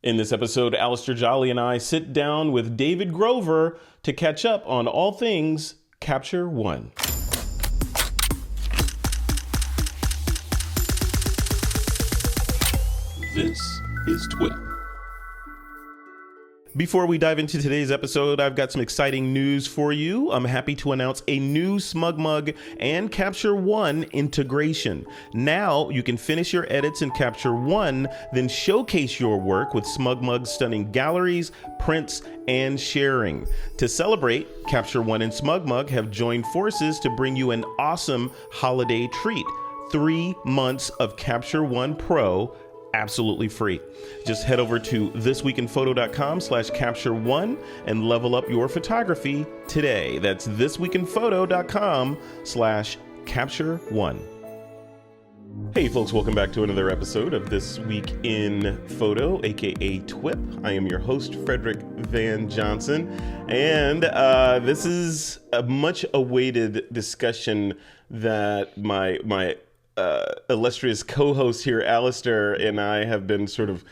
In this episode, Alistair Jolly and I sit down with David Grover to catch up on all things Capture One. This is TWiP. Before we dive into today's episode, I've got some exciting news for you. I'm happy to announce a new SmugMug and Capture One integration. Now you can finish your edits in Capture One, then showcase your work with SmugMug's stunning galleries, prints, and sharing. To celebrate, Capture One and SmugMug have joined forces to bring you an awesome holiday treat. 3 months of Capture One Pro absolutely free. Just head over to thisweekinphoto.com/capture1 and level up your photography today. That's thisweekinphoto.com/capture1. Hey folks, welcome back to another episode of This Week in Photo, aka TWiP. I am your host, Frederick Van Johnson, and this is a much awaited discussion that my illustrious co-host here, Alistair, and I have been sort of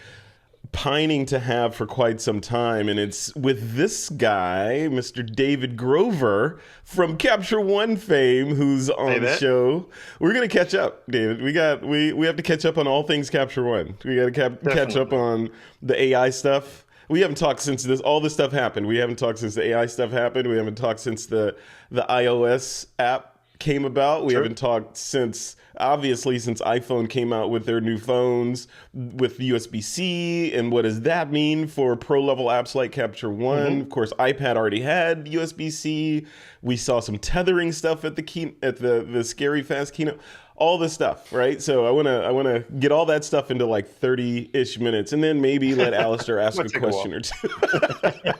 pining to have for quite some time, and it's with this guy, Mr. David Grover from Capture One fame, who's on the show. We're gonna catch up, David. We have to catch up on all things Capture One. We got to catch up on the AI stuff. We haven't talked since all this stuff happened. We haven't talked since the AI stuff happened. We haven't talked since the iOS app came about. We haven't talked since iPhone came out with their new phones with USB-C, and what does that mean for pro-level apps like Capture One? Of course, iPad already had USB-C. We saw some tethering stuff at the Scary Fast keynote. All this stuff, right? So I wanna get all that stuff into like 30-ish minutes, and then maybe let Alistair ask a question or two.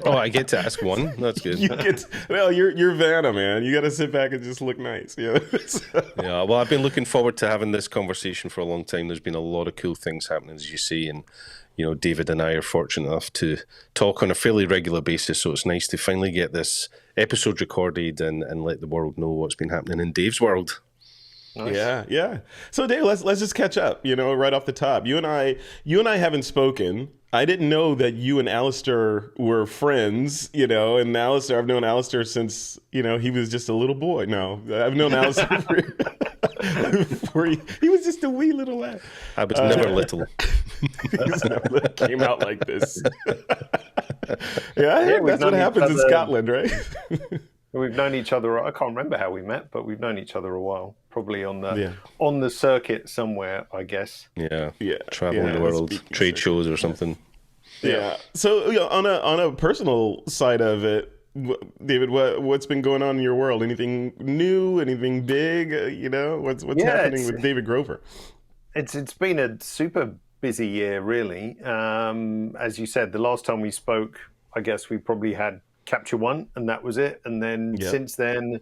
Oh, I get to ask one? That's good. You're Vanna, man. You got to sit back and just look nice. Yeah. Yeah. Well, I've been looking forward to having this conversation for a long time. There's been a lot of cool things happening, as you see, and David and I are fortunate enough to talk on a fairly regular basis. So it's nice to finally get this episode recorded and let the world know what's been happening in Dave's world. Nice. Yeah. So Dave, let's just catch up, right off the top. You and I haven't spoken. I didn't know that you and Alistair were friends, and Alistair, I've known Alistair since, he was just a little boy. No, I've known Alistair before he was just a wee little lad. I was never little. Came out like this. Yeah, that's what happens in Scotland, right? We've known each other. I can't remember how we met, but we've known each other a while. Probably on the circuit somewhere, I guess. Yeah. Traveling the world, trade shows or something. Yeah. So on a personal side of it, David, what's been going on in your world? Anything new? Anything big? What's happening with David Grover? It's been a super busy year, really. As you said, the last time we spoke, I guess we probably had Capture One, and that was it. And then since then,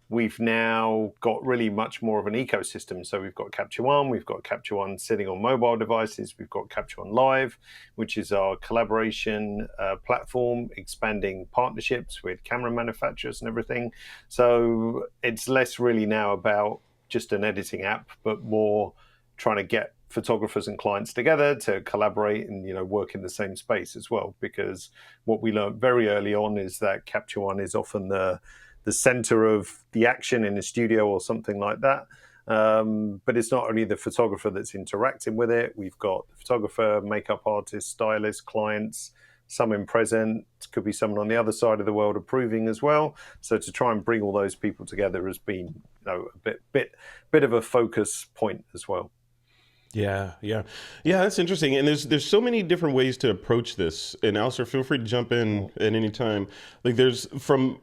we've now got really much more of an ecosystem. So we've got Capture One, we've got Capture One sitting on mobile devices, we've got Capture One Live, which is our collaboration platform, expanding partnerships with camera manufacturers and everything. So it's less really now about just an editing app, but more trying to get photographers and clients together to collaborate and work in the same space as well, because what we learned very early on is that Capture One is often the center of the action in a studio or something like that, but it's not only the photographer that's interacting with it. We've got the photographer, makeup artist, stylist, clients, some in present, could be someone on the other side of the world approving as well. So to try and bring all those people together has been a bit of a focus point as well. Yeah, that's interesting. And there's so many different ways to approach this. And Alistair, feel free to jump in at any time. Like there's the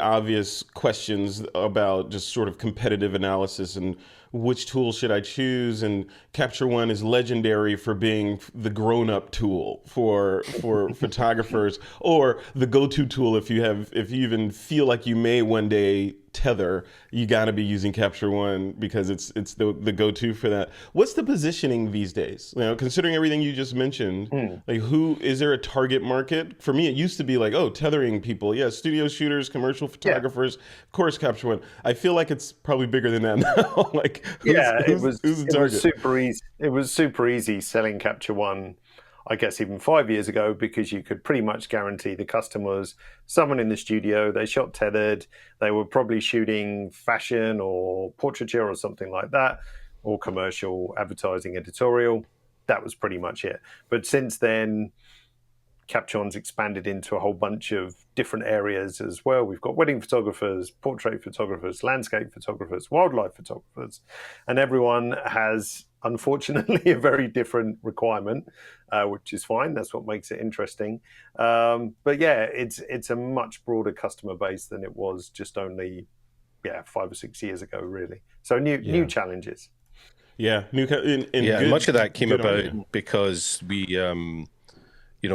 obvious questions about just sort of competitive analysis and which tool should I choose? And Capture One is legendary for being the grown-up tool for photographers, or the go-to tool if you even feel like you may one day tether. You got to be using Capture One because it's the go-to for that. What's the positioning these days? Considering everything you just mentioned, like who is there a target market? For me, it used to be like, tethering people, studio shooters, commercial photographers, of course, Capture One. I feel like it's probably bigger than that now. Like Yeah, who's the it was target? super easy. It was super easy selling Capture One, I guess even 5 years ago, because you could pretty much guarantee the customers someone in the studio. They shot tethered. They were probably shooting fashion or portraiture or something like that, or commercial advertising editorial. That was pretty much it. But since then, Caption's expanded into a whole bunch of different areas as well. We've got wedding photographers, portrait photographers, landscape photographers, wildlife photographers, and everyone has, unfortunately, a very different requirement, which is fine. That's what makes it interesting. But yeah, it's a much broader customer base than it was just only 5 or 6 years ago, really. So new challenges. Yeah, and And much of that came good on about you. because we,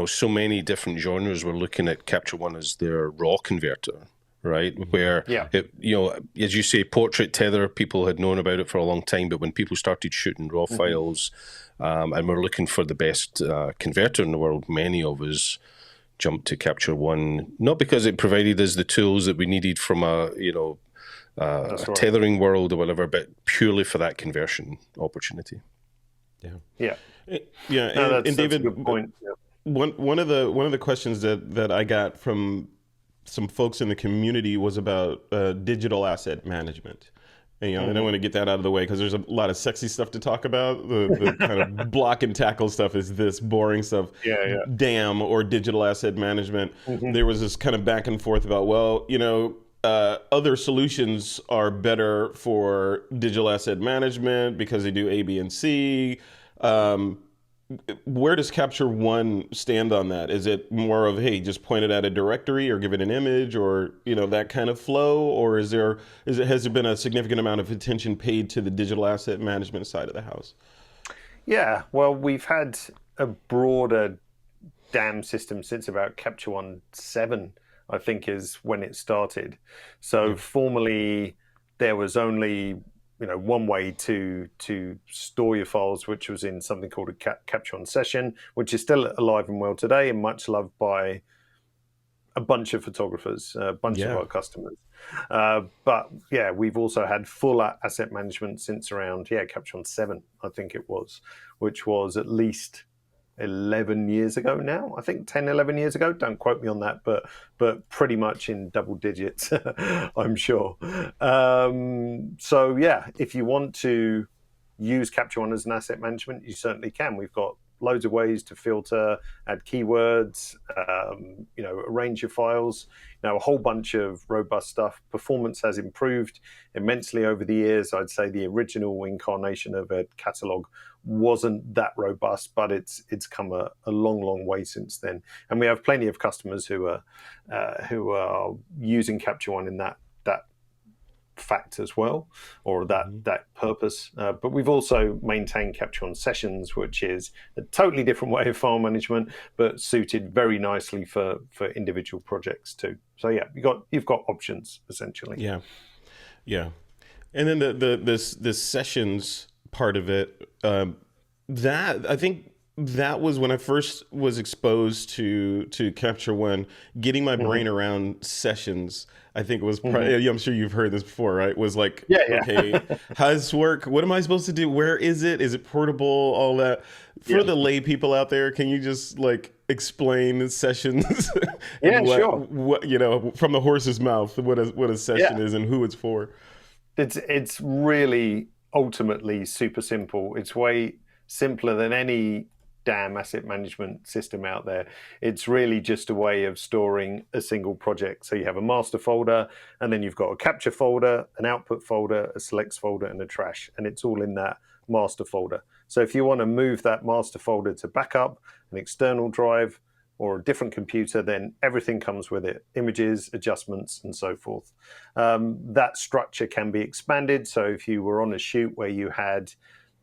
so many different genres were looking at Capture One as their raw converter, right? Where, as you say, portrait tether, people had known about it for a long time, but when people started shooting raw files and were looking for the best converter in the world, many of us jumped to Capture One, not because it provided us the tools that we needed from a tethering world or whatever, but purely for that conversion opportunity. Yeah. And That's David, a good point. Yeah. one of the questions that I got from some folks in the community was about digital asset management. And, and I want to get that out of the way because there's a lot of sexy stuff to talk about. The kind of block and tackle stuff is this boring stuff. DAM, or digital asset management. There was this kind of back and forth about, other solutions are better for digital asset management because they do A, B, and C. Where does Capture One stand on that? Is it more of, hey, just point it at a directory or give it an image, or that kind of flow, or has there been a significant amount of attention paid to the digital asset management side of the house? Yeah, well, we've had a broader DAM system since about Capture One 7, I think, is when it started. So formerly, there was only one way to store your files, which was in something called a Capture One session, which is still alive and well today and much loved by a bunch of photographers, a bunch of our customers. But yeah, we've also had full asset management since around Capture One 7, I think it was, which was at least 11 years ago now. I think 10, 11 years ago. Don't quote me on that, but pretty much in double digits, I'm sure. So yeah, if you want to use Capture One as an asset management, you certainly can. We've got loads of ways to filter, add keywords, arrange your files, a whole bunch of robust stuff. Performance has improved immensely over the years. I'd say the original incarnation of a catalog wasn't that robust, but it's come a long way since then. And we have plenty of customers who are using Capture One in that fact as well, or that purpose. But we've also maintained Capture One Sessions, which is a totally different way of file management, but suited very nicely for individual projects too. So yeah, you've got options essentially. Yeah. And then this sessions part of it, that I think that was when I first was exposed to Capture One. Getting my brain around sessions, I think was I'm sure you've heard this before, right? Was like, okay, how does this work? What am I supposed to do? Where is it? Is it portable? All that. For the lay people out there, can you just explain sessions? Sure. What from the horse's mouth, what a session is and who it's for? It's really ultimately super simple. It's way simpler than any DAM asset management system out there. It's really just a way of storing a single project. So you have a master folder, and then you've got a capture folder, an output folder, a selects folder, and a trash, and it's all in that master folder. So if you want to move that master folder to backup, an external drive, or a different computer, then everything comes with it, images, adjustments, and so forth. That structure can be expanded. So if you were on a shoot where you had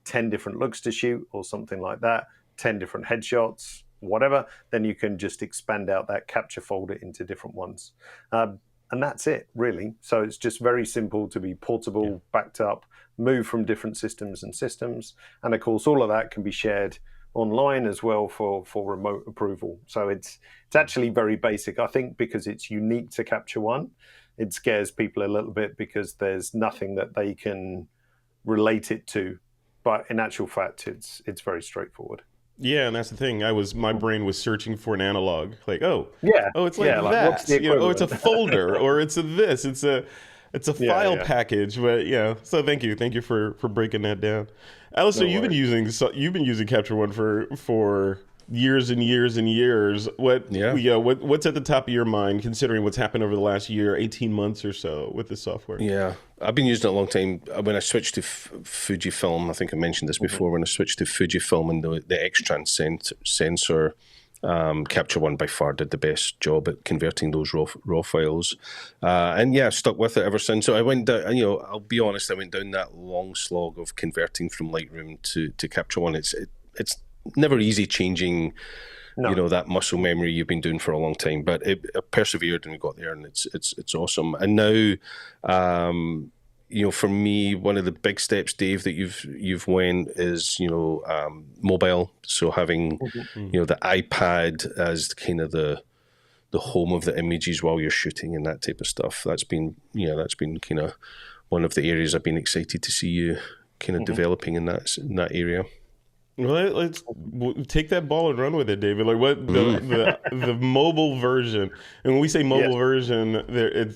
10 different looks to shoot or something like that, 10 different headshots, whatever, then you can just expand out that capture folder into different ones. And that's it, really. So it's just very simple to be portable, backed up, move from different systems. And of course, all of that can be shared online as well for remote approval. So it's actually very basic. I think because it's unique to Capture One, it scares people a little bit because there's nothing that they can relate it to. But in actual fact, it's very straightforward. Yeah, and that's the thing. My brain was searching for an analog, like, Yeah, it's like like what's that. the Oh, it's a equivalent? folder, or it's a this. It's a Yeah, file yeah. package. But yeah, so thank you for breaking that down. Alistair, No worries. you've been using Capture One for years and years and years. Yeah. What's at the top of your mind, considering what's happened over the last year, 18 months or so with the software? Yeah, I've been using it a long time. When I switched to Fujifilm, I think I mentioned this before. When I switched to Fujifilm and the X-Trans sensor, Capture One by far did the best job at converting those raw files. And yeah, I've stuck with it ever since. So I went down, I'll be honest, I went down that long slog of converting from Lightroom to Capture One. It's never easy changing. No. That muscle memory you've been doing for a long time, but it persevered and we got there, and it's awesome. And now, for me, one of the big steps, Dave, that you've went is mobile. So having the iPad as kind of the home of the images while you're shooting and that type of stuff. That's been kind of one of the areas I've been excited to see you kind of developing in that area. Well, let's take that ball and run with it, David. Like what the mobile version, and when we say mobile version,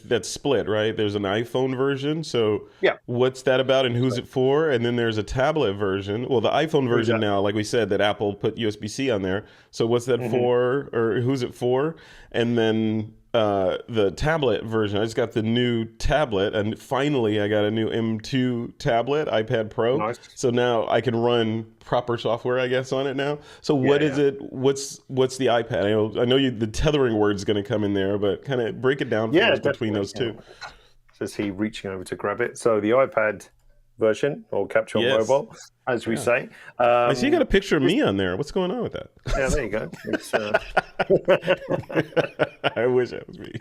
that's split, right? There's an iPhone version. So what's that about, and who's it for? And then there's a tablet version. Well, the iPhone version now, like we said, that Apple put USB-C on there. So what's that for, or who's it for? And then the tablet version, I just got the new tablet, and finally I got a new M2 tablet, iPad Pro. Nice. So now I can run proper software, I guess, on it now. So what is it? What's the iPad? I know the tethering word's going to come in there, but kind of break it down for us between those two. Says he reaching over to grab it. So the iPad version, or Capture on Mobile, as we say. I see you got a picture of me on there. What's going on with that? Yeah, there you go. I wish that was me.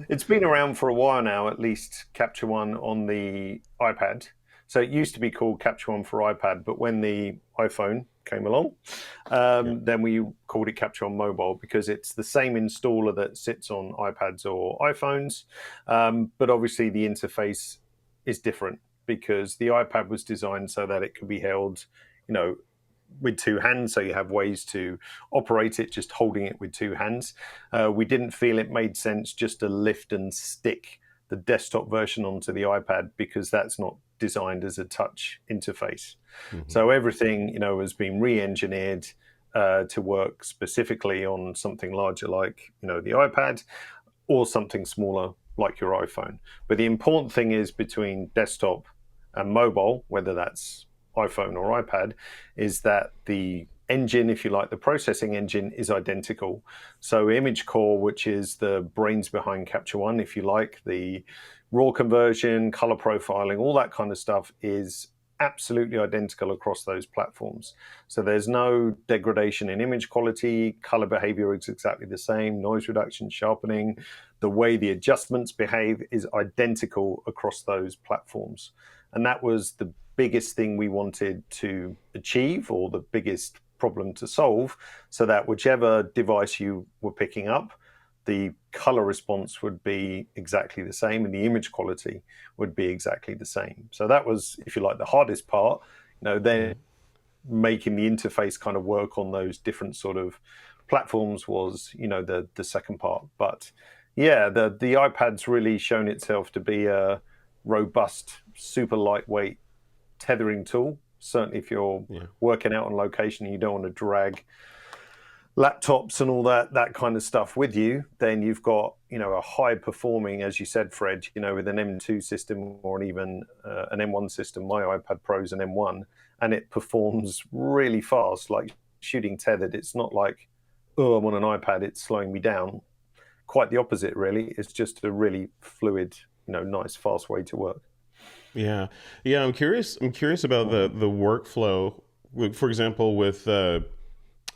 It's been around for a while now, at least, Capture One on the iPad. So it used to be called Capture One for iPad, but when the iPhone came along, then we called it Capture on Mobile, because it's the same installer that sits on iPads or iPhones, but obviously the interface is different, because the iPad was designed so that it could be held, with two hands. So you have ways to operate it just holding it with two hands. We didn't feel it made sense just to lift and stick the desktop version onto the iPad, because that's not designed as a touch interface. So everything, has been re-engineered to work specifically on something larger like, the iPad, or something smaller like your iPhone. But the important thing is, between desktop and mobile, whether that's iPhone or iPad, is that the engine, if you like, the processing engine, is identical. So Image Core, which is the brains behind Capture One, if you like, the raw conversion, color profiling, all that kind of stuff, is absolutely identical across those platforms. So there's no degradation in image quality. Color behavior is exactly the same. Noise reduction, sharpening, the way the adjustments behave is identical across those platforms. And that was the biggest thing we wanted to achieve, or the biggest problem to solve, so that whichever device you were picking up, the color response would be exactly the same, and the image quality would be exactly the same. So that was, if you like, the hardest part. Then making the interface kind of work on those different sort of platforms was, the second part. But yeah, the iPad's really shown itself to be a robust, super lightweight tethering tool. Certainly if you're working out on location and you don't want to drag laptops and all that kind of stuff with you, then you've got, a high performing, as you said, Fred, with an M2 system, or even an M1 system. My iPad Pro's an M1, and it performs really fast, like shooting tethered. It's not like, I'm on an iPad, it's slowing me down. Quite the opposite, really. It's just a really fluid, nice, fast way to work. Yeah. I'm curious about the workflow. For example, with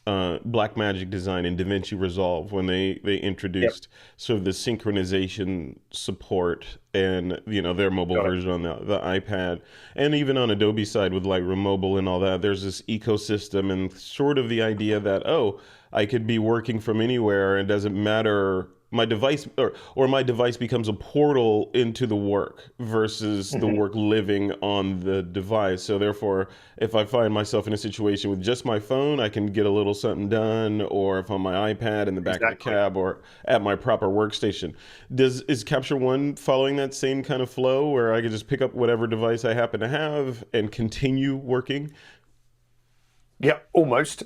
Blackmagic Design and DaVinci Resolve, when they introduced sort of the synchronization support, and their mobile version on the iPad, and even on Adobe side with Lightroom Mobile and all that, there's this ecosystem, and sort of the idea that I could be working from anywhere, and it doesn't matter my device or my device becomes a portal into the work versus the work living on the device. So therefore, if I find myself in a situation with just my phone, I can get a little something done, or if on my iPad in the back of the cab or at my proper workstation. Is Capture One following that same kind of flow where I can just pick up whatever device I happen to have and continue working? Yeah, almost.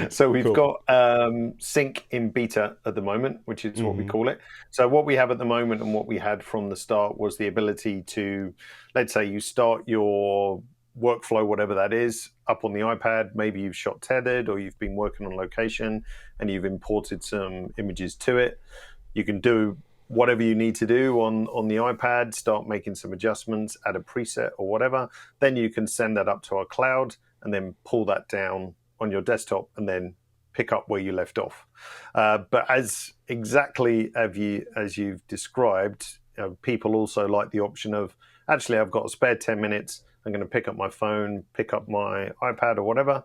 So we've cool. got sync in beta at the moment, which is what we call it. So what we have at the moment and what we had from the start was the ability to, let's say you start your workflow, whatever that is, up on the iPad. Maybe you've shot tethered or you've been working on location and you've imported some images to it. You can do whatever you need to do on the iPad, start making some adjustments, add a preset or whatever. Then you can send that up to our cloud and then pull that down on your desktop and then pick up where you left off. But as exactly as you've described, people also like the option of, actually, I've got a spare 10 minutes. I'm going to pick up my phone, pick up my iPad or whatever,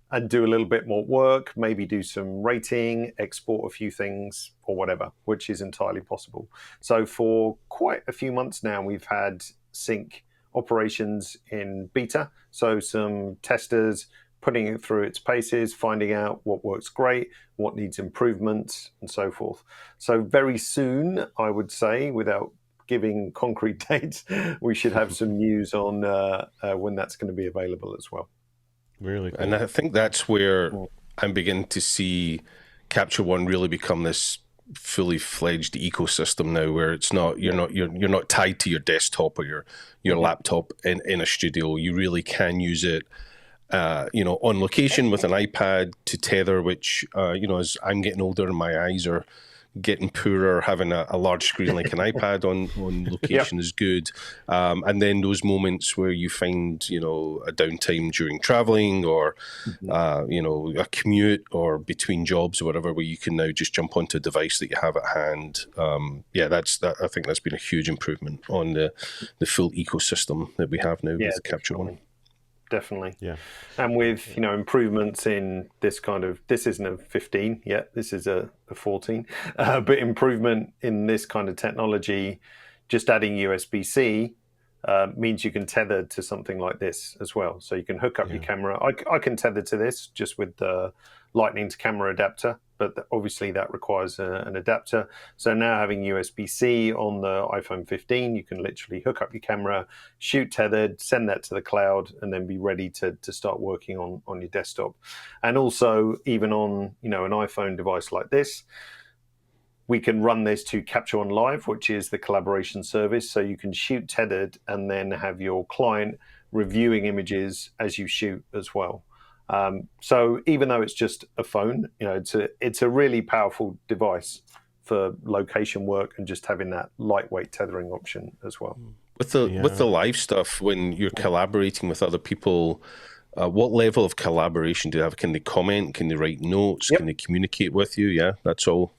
and do a little bit more work, maybe do some rating, export a few things or whatever, which is entirely possible. So for quite a few months now, we've had sync operations in beta. So some testers putting it through its paces, finding out what works great, what needs improvements, and so forth. So very soon, I would say, without giving concrete dates, we should have some news on when that's going to be available as well. Really cool. And I think that's where I'm beginning to see Capture One really become this fully fledged ecosystem now, where it's not you're not tied to your desktop or your laptop in a studio. You really can use it on location with an iPad to tether, which as I'm getting older and my eyes are getting poorer, having a large screen like an iPad on location is good. And then those moments where you find, a downtime during traveling or, a commute or between jobs or whatever, where you can now just jump onto a device that you have at hand. I think that's been a huge improvement on the full ecosystem that we have now with the Capture One. Definitely. Yeah. And with, improvements in this isn't a 15 yet, this is a 14, but improvement in this kind of technology, just adding USB-C means you can tether to something like this as well. So you can hook up your camera. I can tether to this just with the lightning to camera adapter, but obviously that requires an adapter. So now having USB-C on the iPhone 15, you can literally hook up your camera, shoot tethered, send that to the cloud, and then be ready to start working on your desktop. And also, even on an iPhone device like this, we can run this to Capture One Live, which is the collaboration service. So you can shoot tethered and then have your client reviewing images as you shoot as well. So even though it's just a phone, it's a really powerful device for location work and just having that lightweight tethering option as well. With the live stuff, when you're collaborating with other people, what level of collaboration do you have? Can they comment? Can they write notes? Can they communicate with you? Yeah, that's all.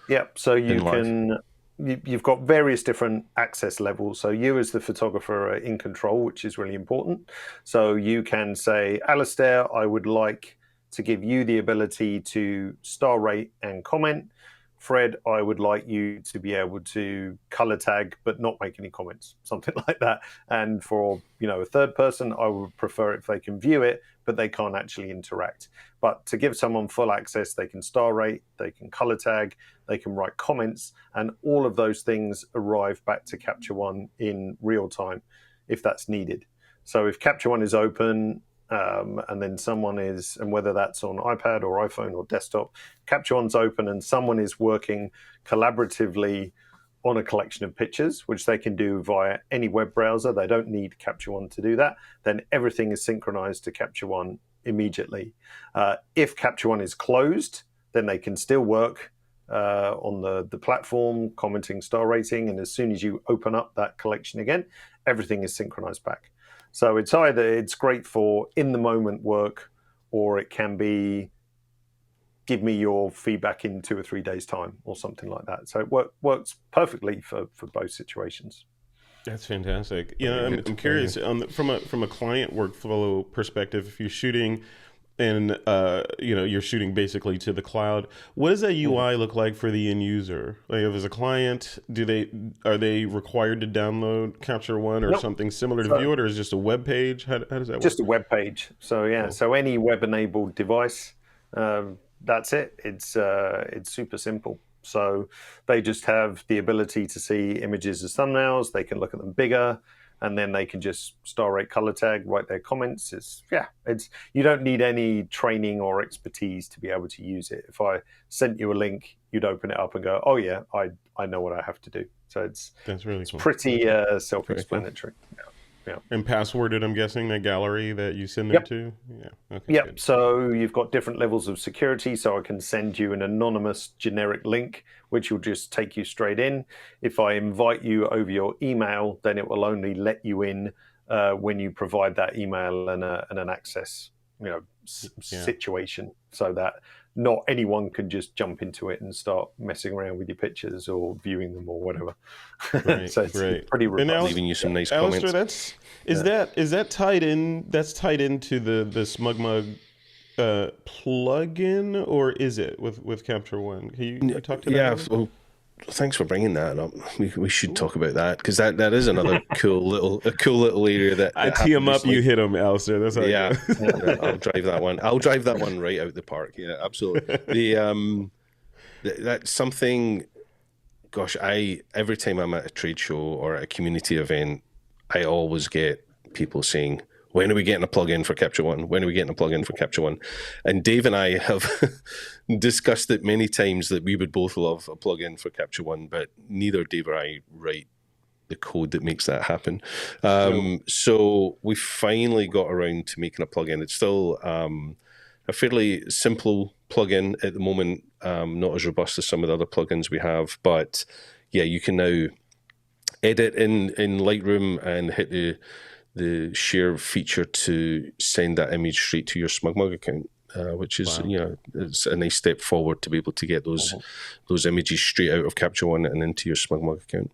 Yeah, so you've got various different access levels. So you as the photographer are in control, which is really important. So you can say, Alistair, I would like to give you the ability to star rate and comment. Fred, I would like you to be able to color tag but not make any comments, something like that. And for a third person, I would prefer if they can view it, but they can't actually interact. But to give someone full access, they can star rate, they can color tag, they can write comments, and all of those things arrive back to Capture One in real time if that's needed. So if Capture One is open, and then someone is, and whether that's on iPad or iPhone or desktop, Capture One's open and someone is working collaboratively on a collection of pictures, which they can do via any web browser. They don't need Capture One to do that. Then everything is synchronized to Capture One immediately. If Capture One is closed, then they can still work on the platform, commenting, star rating, and as soon as you open up that collection again, everything is synchronized back. So it's great for in the moment work, or it can be give me your feedback in 2 or 3 days time or something like that. So it works perfectly for both situations. That's fantastic. I'm curious from a client workflow perspective. If you're shooting and you're shooting basically to the cloud. What does that UI look like for the end user? Like, if as a client, are they required to download Capture One or Nope. something similar to view it, or is it just a web page? How does that work? Just a web page. So yeah, Cool. so any web-enabled device, that's it. It's super simple. So they just have the ability to see images as thumbnails. They can look at them bigger, and then they can just star rate, color tag, write their comments. It's you don't need any training or expertise to be able to use it. If I sent you a link, you'd open it up and go, "Oh yeah, I know what I have to do." So That's really cool. pretty self-explanatory. Yeah. And passworded, I'm guessing, that gallery that you send them to? Yeah. Okay. Yep. Good. So you've got different levels of security. So I can send you an anonymous generic link, which will just take you straight in. If I invite you over your email, then it will only let you in when you provide that email and an access, situation, so that not anyone can just jump into it and start messing around with your pictures or viewing them or whatever. Right, So it's pretty robust. Leaving you some nice Alistair, comments. is that tied in? That's tied into the SmugMug plugin, or is it with Capture One? Can you talk to that? Yeah. Well, thanks for bringing that up. We should talk about that, because that is another cool little area that I tee them up, you hit them, Alistair. That's how yeah. I'll drive that one. I'll drive that one right out the park. Yeah, absolutely. That's something. Gosh, every time I'm at a trade show or at a community event, I always get people saying, "When are we getting a plug-in for Capture One? When are we getting a plug-in for Capture One?" And Dave and I have discussed it many times that we would both love a plug-in for Capture One, but neither Dave or I write the code that makes that happen. So we finally got around to making a plug-in. It's still a fairly simple plug-in at the moment, not as robust as some of the other plugins we have, but yeah, you can now edit in Lightroom and hit the share feature to send that image straight to your SmugMug account, which is it's a nice step forward to be able to get those images straight out of Capture One and into your SmugMug account.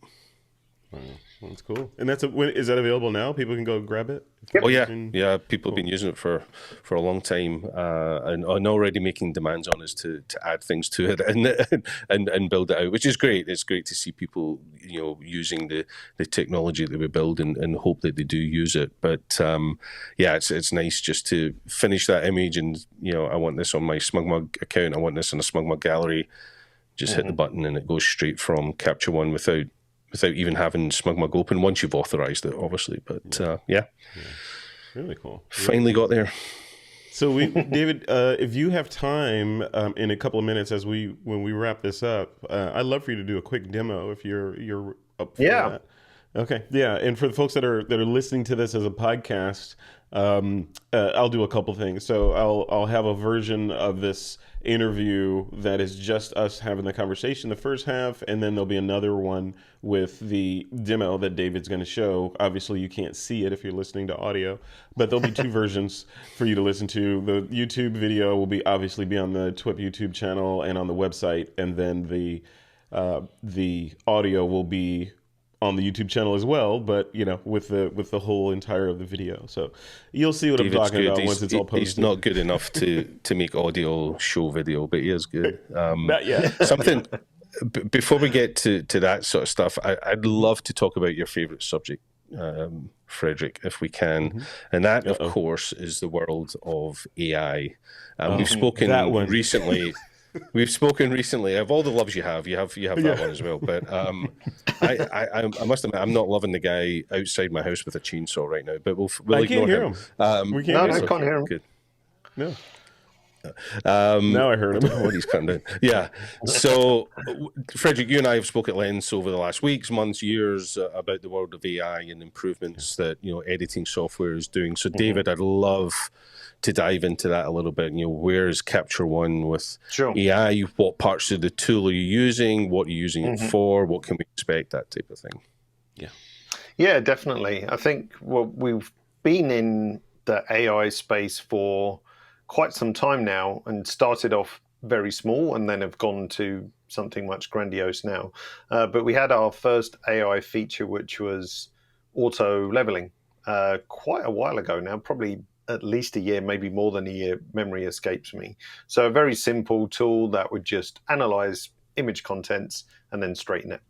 Wow, that's cool. And is that available now? People can go grab it? Yep. Oh yeah. People have been using it for a long time, and already making demands on us to add things to it and build it out, which is great. It's great to see people using the technology that we build and hope that they do use it. But it's nice just to finish that image and I want this on my SmugMug account. I want this in a SmugMug gallery. Just hit the button and it goes straight from Capture One without even having SmugMug open, once you've authorized it, obviously. But Really cool. Finally got there. So David, if you have time in a couple of minutes when we wrap this up, I'd love for you to do a quick demo if you're up for that. Okay, yeah. And for the folks that are listening to this as a podcast, I'll do a couple things. So I'll have a version of this interview that is just us having the conversation, the first half, and then there'll be another one with the demo that David's going to show. Obviously, you can't see it if you're listening to audio, but there'll be two versions for you to listen to. The YouTube video will obviously be on the TWiP YouTube channel and on the website, and then the audio will be on the YouTube channel as well, but with the whole entire of the video. So you'll see what David's I'm talking good. about once it's all posted. He's not good enough to make audio show video, but he is good. Not yet. Something before we get to that sort of stuff, I'd love to talk about your favorite subject, Frederick, if we can. And that, of course, is the world of AI. We've spoken recently. We've spoken recently of all the loves you have that one as well. But I must admit, I'm not loving the guy outside my house with a chainsaw right now. But we'll ignore him. We can't hear him. Good. No. Now I heard him. I don't know what he's cutting down. Yeah. So, Frederick, you and I have spoken at length over the last weeks, months, years about the world of AI and improvements that editing software is doing. So, David, I'd love to dive into that a little bit. Where's Capture One with AI? What parts of the tool are you using? What are you using it for? What can we expect? That type of thing. Yeah, definitely. I think we've been in the AI space for quite some time now, and started off very small and then have gone to something much grandiose now. But we had our first AI feature, which was auto leveling, quite a while ago now, probably at least a year, maybe more than a year, memory escapes me. So a very simple tool that would just analyze image contents and then straighten it.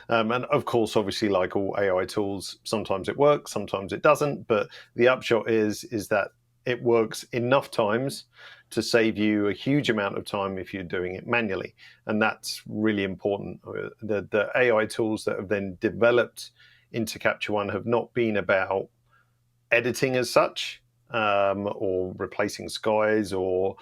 And of course, obviously, like all AI tools, sometimes it works, sometimes it doesn't. But the upshot is that it works enough times to save you a huge amount of time if you're doing it manually. And that's really important. The AI tools that have then developed into Capture One have not been about editing as such, or replacing skies or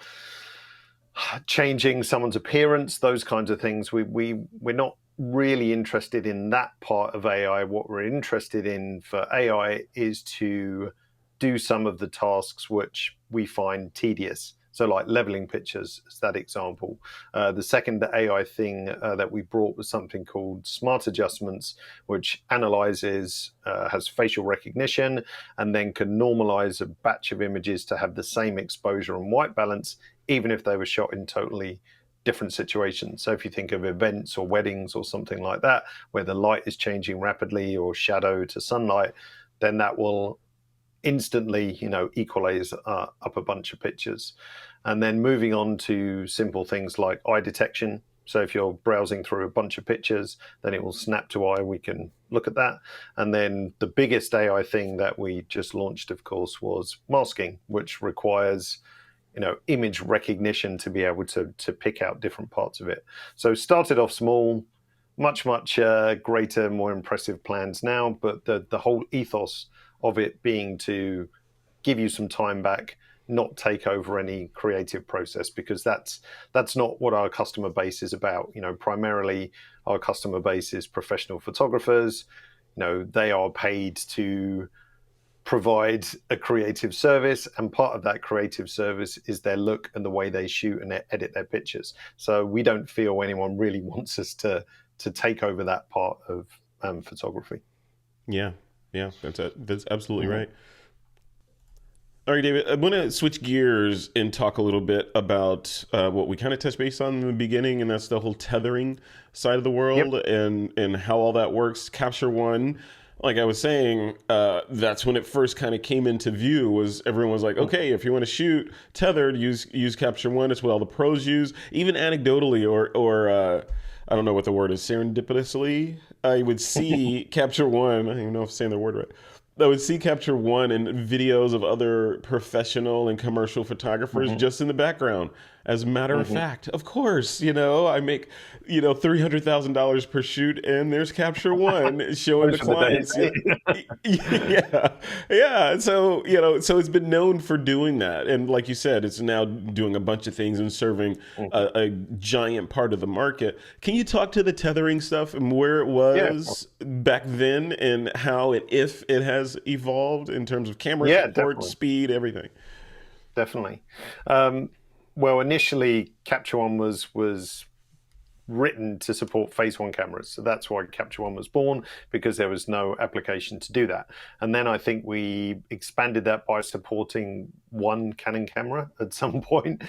changing someone's appearance, those kinds of things. We're not really interested in that part of AI. What we're interested in for AI is to do some of the tasks which we find tedious. So like leveling pictures is that example. The second AI thing that we brought was something called Smart Adjustments, which analyzes, has facial recognition, and then can normalize a batch of images to have the same exposure and white balance, even if they were shot in totally different situations. So if you think of events or weddings or something like that, where the light is changing rapidly or shadow to sunlight, then that will instantly, equalize up a bunch of pictures. And then moving on to simple things like eye detection. So if you're browsing through a bunch of pictures, then it will snap to eye. We can look at that. And then the biggest AI thing that we just launched, of course, was masking, which requires image recognition to be able to pick out different parts of it. So started off small, much greater, more impressive plans now. But the whole ethos of it being to give you some time back, not take over any creative process, because that's not what our customer base is about. Primarily our customer base is professional photographers. They are paid to provide a creative service, and part of that creative service is their look and the way they shoot and edit their pictures. So we don't feel anyone really wants us to take over that part of photography. Yeah, that's absolutely right. All right, David, I want to switch gears and talk a little bit about what we kind of touched base on in the beginning, and that's the whole tethering side of the world. Yep. and how all that works. Capture One, like I was saying, that's when it first kind of came into view. Was everyone was like, okay, if you want to shoot tethered, use Capture One. It's what all the pros use. Even anecdotally, or I don't know what the word is, serendipitously, I would see Capture One. I don't even know if I'm saying the word right. I would see Capture One in videos of other professional and commercial photographers just in the background. As a matter of fact, of course, I make, $300,000 per shoot, and there's Capture One showing the clients. Yeah. So, so it's been known for doing that. And like you said, it's now doing a bunch of things and serving a giant part of the market. Can you talk to the tethering stuff and where it was back then, and how if it has evolved in terms of camera support, speed, everything? Definitely. Well, initially, Capture One was written to support Phase One cameras. So that's why Capture One was born, because there was no application to do that. And then I think we expanded that by supporting one Canon camera at some point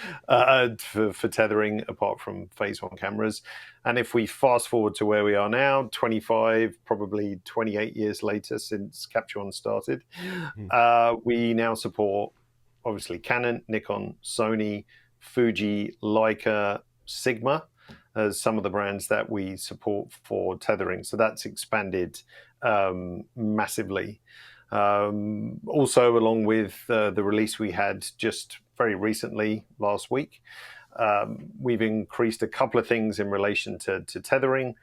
for tethering, apart from Phase One cameras. And if we fast forward to where we are now, 25, probably 28 years later since Capture One started, we now support obviously Canon, Nikon, Sony, Fuji, Leica, Sigma as some of the brands that we support for tethering. So that's expanded massively. Also, along with the release we had just very recently, last week, we've increased a couple of things in relation to tethering,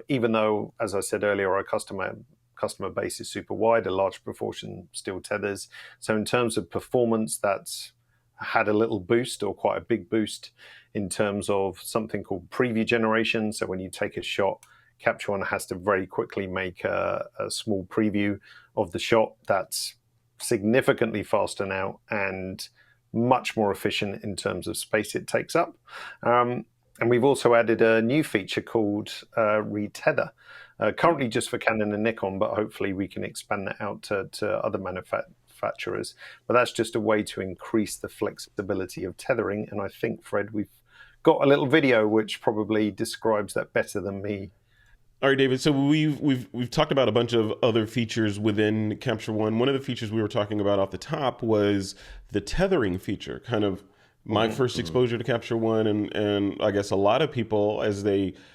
even though, as I said earlier, our customer base is super wide, a large proportion still tethers. So in terms of performance, that's had a little boost, or quite a big boost, in terms of something called preview generation. So when you take a shot, Capture One has to very quickly make a small preview of the shot. That's significantly faster now and much more efficient in terms of space it takes up. And we've also added a new feature called retether, currently just for Canon and Nikon, but hopefully we can expand that out to other manufacturers. But that's just a way to increase the flexibility of tethering. And I think, Fred, we've got a little video which probably describes that better than me All right, David. So we've talked about a bunch of other features within Capture One. One of the features we were talking about off the top was the tethering feature. Kind of my first exposure to Capture One, and I guess a lot of people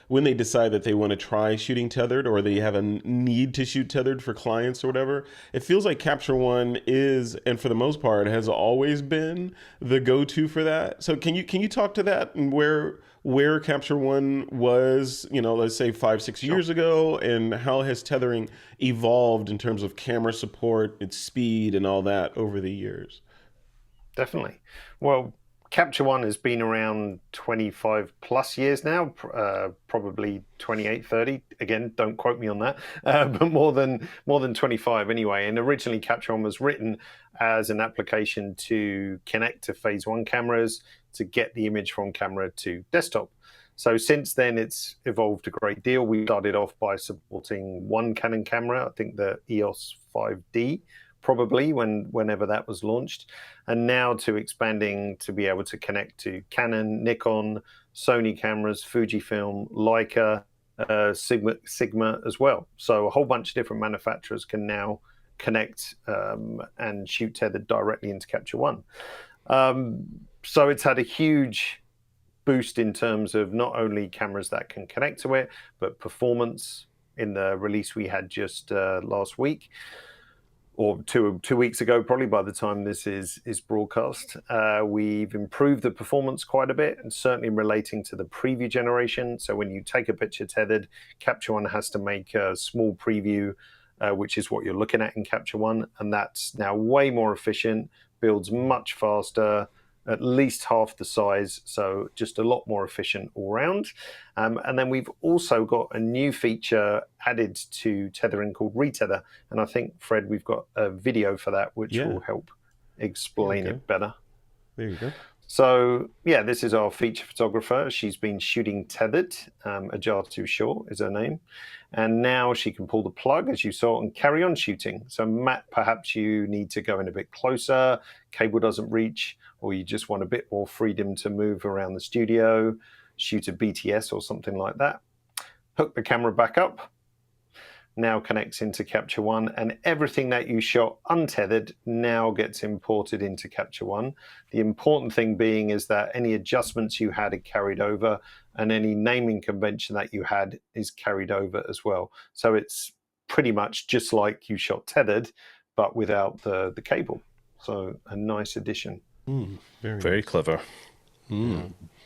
when they decide that they want to try shooting tethered, or they have a need to shoot tethered for clients or whatever, it feels like Capture One is, and for the most part, has always been the go-to for that. So can you talk to that, and where Capture One was, let's say 5-6 years ago, and how has tethering evolved in terms of camera support, its speed, and all that over the years? Definitely. Well, Capture One has been around 25 plus years now, probably 28, 30. Again, don't quote me on that, but more than 25 anyway. And originally, Capture One was written as an application to connect to Phase One cameras to get the image from camera to desktop. So since then, it's evolved a great deal. We started off by supporting one Canon camera, I think the EOS 5D, probably whenever that was launched, and now to expanding to be able to connect to Canon, Nikon, Sony cameras, Fujifilm, Leica, Sigma as well. So a whole bunch of different manufacturers can now connect and shoot tethered directly into Capture One. So it's had a huge boost in terms of not only cameras that can connect to it, but performance. In the release we had just last week, or two weeks ago, probably by the time this is broadcast, we've improved the performance quite a bit, and certainly relating to the preview generation. So when you take a picture tethered, Capture One has to make a small preview, which is what you're looking at in Capture One, and that's now way more efficient, builds much faster, at least half the size, so just a lot more efficient all round. And then we've also got a new feature added to tethering called retether, and I think, Fred, we've got a video for that which will help explain it better. There you go. So yeah, this is our feature photographer. She's been shooting tethered. Ajatu Shaw is her name, and now she can pull the plug, as you saw, and carry on shooting. So Matt, perhaps you need to go in a bit closer, cable doesn't reach, or you just want a bit more freedom to move around the studio, shoot a BTS or something like that. Hook the camera back up, now connects into Capture One, and everything that you shot untethered now gets imported into Capture One. The important thing being is that any adjustments you had are carried over, and any naming convention that you had is carried over as well. So it's pretty much just like you shot tethered, but without the cable. So a nice addition. Very clever. Yeah,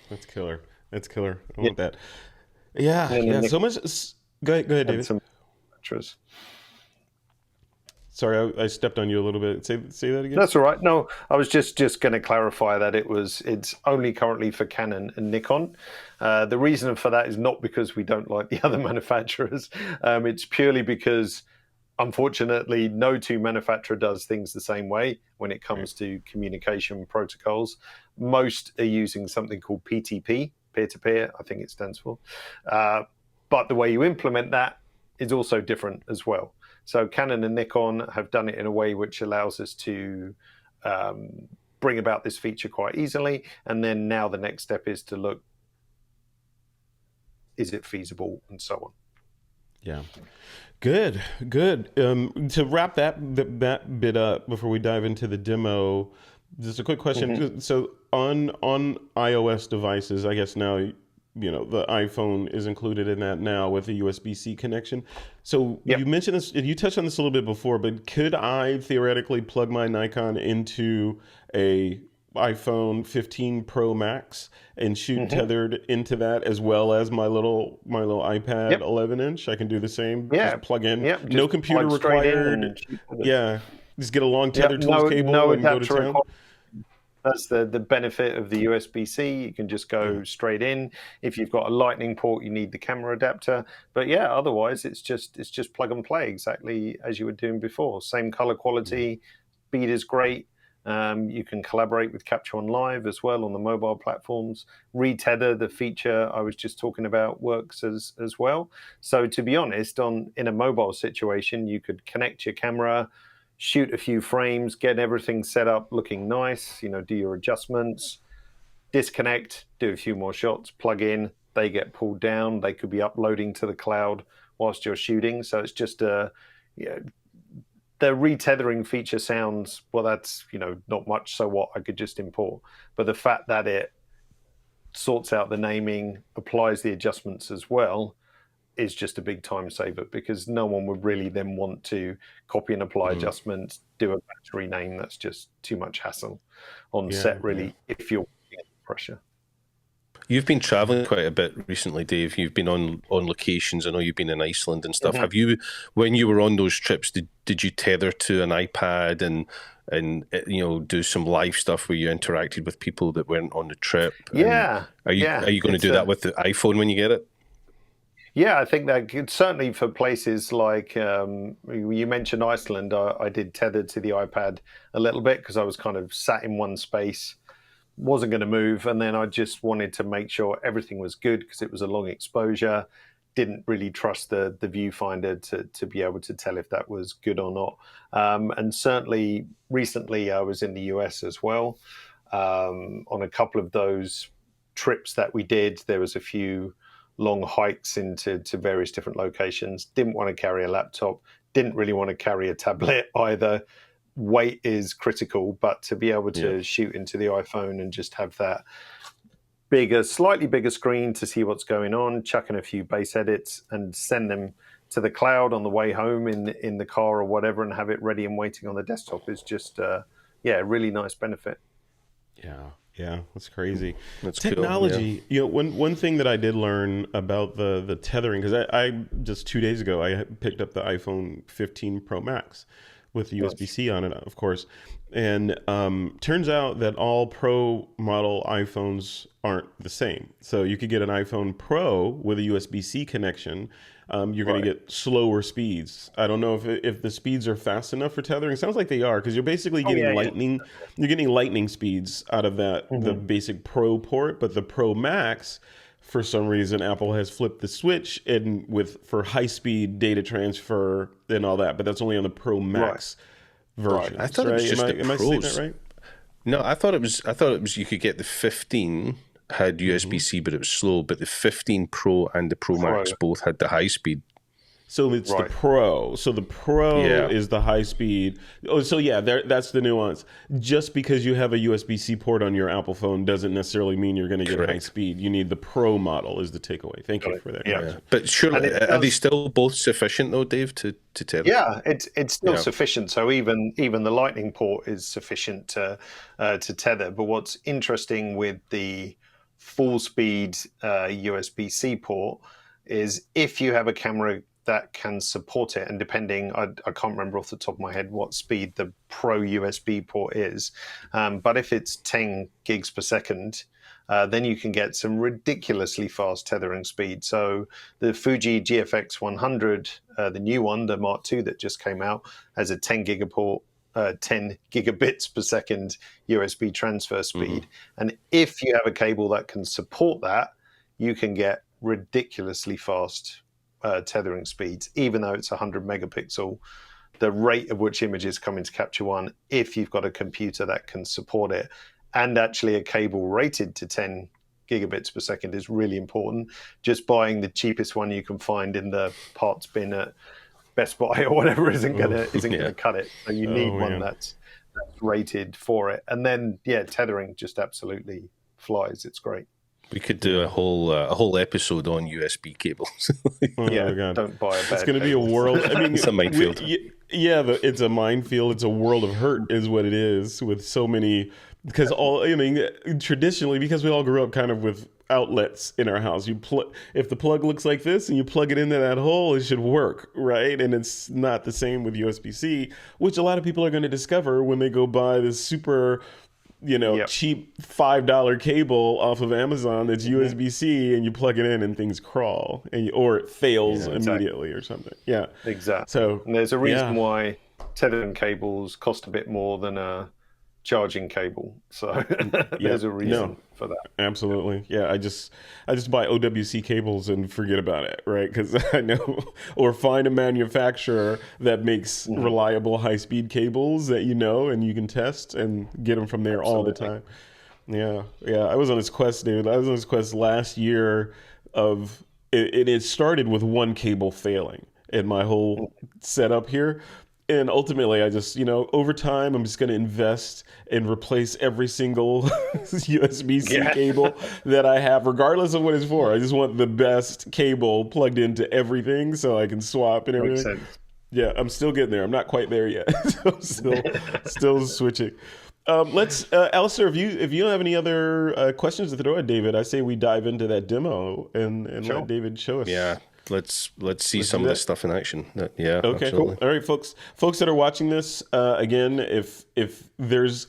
that's killer. That's killer. I want that. Yeah. So much. Go ahead, David. Some extras. Sorry, I stepped on you a little bit. Say that again. That's all right. No, I was just going to clarify that it's only currently for Canon and Nikon. The reason for that is not because we don't like the other manufacturers. It's purely because, unfortunately, no two manufacturer does things the same way when it comes to communication protocols. Most are using something called PTP, peer-to-peer, I think it stands for. But the way you implement that is also different as well. So Canon and Nikon have done it in a way which allows us to bring about this feature quite easily. And then now the next step is to look, is it feasible, and so on. Yeah. Good. To wrap that bit up before we dive into the demo, just a quick question. So on iOS devices, I guess now, the iPhone is included in that now with a USB-C connection. So you mentioned this, you touched on this a little bit before, but could I theoretically plug my Nikon into a iPhone 15 Pro Max and shoot tethered into that, as well as my little iPad 11-inch? I can do the same. Just plug in. No computer required. Just get a long tether tools cable and go to town. That's the benefit of the USB-C. You can just go straight in. If you've got a lightning port, you need the camera adapter. But otherwise it's just plug and play, exactly as you were doing before. Same color quality, speed is great. You can collaborate with Capture One Live as well on the mobile platforms. Retether, the feature I was just talking about, works as well. So to be honest, in a mobile situation, you could connect your camera, shoot a few frames, get everything set up looking nice, do your adjustments, disconnect, do a few more shots, plug in, they get pulled down, they could be uploading to the cloud whilst you're shooting. So it's just the retethering feature sounds, well, that's, not much, so what, I could just import. But the fact that it sorts out the naming, applies the adjustments as well, is just a big time saver, because no one would really then want to copy and apply adjustments, do a battery name. That's just too much hassle on set, really, if you're working under pressure. You've been traveling quite a bit recently, Dave. You've been on locations. I know you've been in Iceland and stuff. Have you, when you were on those trips, did you tether to an iPad and do some live stuff where you interacted with people that weren't on the trip? Yeah. Are you going to do that with the iPhone when you get it? Yeah, I think that certainly for places like you mentioned Iceland, I did tether to the iPad a little bit because I was kind of sat in one space, wasn't going to move, and then I just wanted to make sure everything was good because it was a long exposure. Didn't really trust the viewfinder to be able to tell if that was good or not. And certainly recently I was in the US as well. On a couple of those trips that we did, there was a few long hikes into various different locations. Didn't want to carry a laptop, didn't really want to carry a tablet either. Weight is critical, but to be able to shoot into the iPhone and just have that slightly bigger screen to see what's going on, chuck in a few base edits and send them to the cloud on the way home in the car or whatever, and have it ready and waiting on the desktop is just a really nice benefit. Yeah, that's crazy. That's technology. Cool, yeah. One thing that I did learn about the tethering, because I just 2 days ago I picked up the iPhone 15 Pro Max with USB-C on it, of course, and turns out that all Pro model iPhones aren't the same. So you could get an iPhone Pro with a USB-C connection. You're going to get slower speeds. I don't know if the speeds are fast enough for tethering. Sounds like they are, because you're basically getting lightning. You're getting lightning speeds out of that the basic Pro port, but the Pro Max, for some reason, Apple has flipped the switch for high speed data transfer and all that. But that's only on the Pro Max version. I thought it was just the Pros. Am I saying that right? No, I thought it was. You could get the 15. Had USB-C, but it was slow. But the 15 Pro and the Pro Max both had the high speed. So it's the Pro. So the Pro is the high speed. Oh, so that's the nuance. Just because you have a USB-C port on your Apple phone doesn't necessarily mean you're going to get high speed. You need the Pro model is the takeaway. Thank you for that. Yeah. But surely, are they still both sufficient though, Dave, to tether? Yeah, it's still sufficient. So even the Lightning port is sufficient to tether. But what's interesting with the full speed USB-C port is if you have a camera that can support it, and depending, I can't remember off the top of my head what speed the Pro USB port is, but if it's 10 gigs per second, then you can get some ridiculously fast tethering speed. So the Fuji GFX 100, the new one, the Mark II that just came out, has a 10 gigabits per second USB transfer speed. And if you have a cable that can support that, you can get ridiculously fast tethering speeds, even though it's 100 megapixel. The rate at which images come into Capture One, if you've got a computer that can support it, and actually a cable rated to 10 gigabits per second, is really important. Just buying the cheapest one you can find in the parts bin at Best Buy or whatever isn't gonna cut it. So you need one that's rated for it. And then tethering just absolutely flies. It's great. We could do a whole episode on USB cables. Don't buy a bad. It's going to be a world. I mean, it's a minefield. It's a minefield. It's a world of hurt, is what it is, with so many. Because traditionally, because we all grew up kind of with outlets in our house, if the plug looks like this and you plug it into that hole, it should work, right? And it's not the same with USB-C, which a lot of people are going to discover when they go buy this super cheap $5 cable off of Amazon that's USB-C, and you plug it in and things crawl, or it fails immediately or something. Yeah, exactly. So and there's a reason why tethering cables cost a bit more than a charging cable. So there's a reason for that. Absolutely. Yeah, I just buy OWC cables and forget about it, right? Because I know, or find a manufacturer that makes reliable high-speed cables that and you can test and get them from there all the time. Yeah. I was on this quest, dude. I was on this quest last year of it started with one cable failing in my whole setup here. And ultimately, I just, over time, I'm just going to invest and replace every single USB-C cable that I have, regardless of what it's for. I just want the best cable plugged into everything so I can swap and everything. Makes sense. Yeah, I'm still getting there. I'm not quite there yet. So I'm still switching. Let's, Alistair, if you don't have any other questions to throw at David, I say we dive into that demo and Sure. let David show us. Yeah. Let's see some of this stuff in action. Yeah. Okay. Absolutely. Cool. All right, folks that are watching this, again, if there's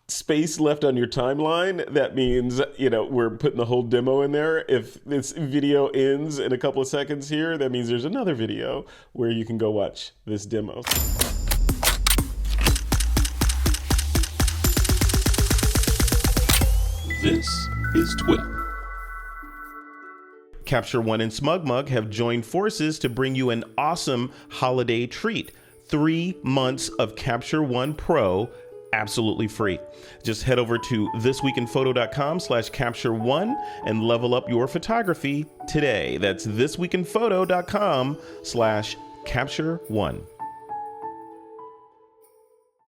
space left on your timeline, that means we're putting the whole demo in there. If this video ends in a couple of seconds here, that means there's another video where you can go watch this demo. This is TWiP. Capture One and SmugMug have joined forces to bring you an awesome holiday treat. 3 months of Capture One Pro absolutely free. Just head over to thisweekinphoto.com/capture1 and level up your photography today. That's thisweekinphoto.com/capture1.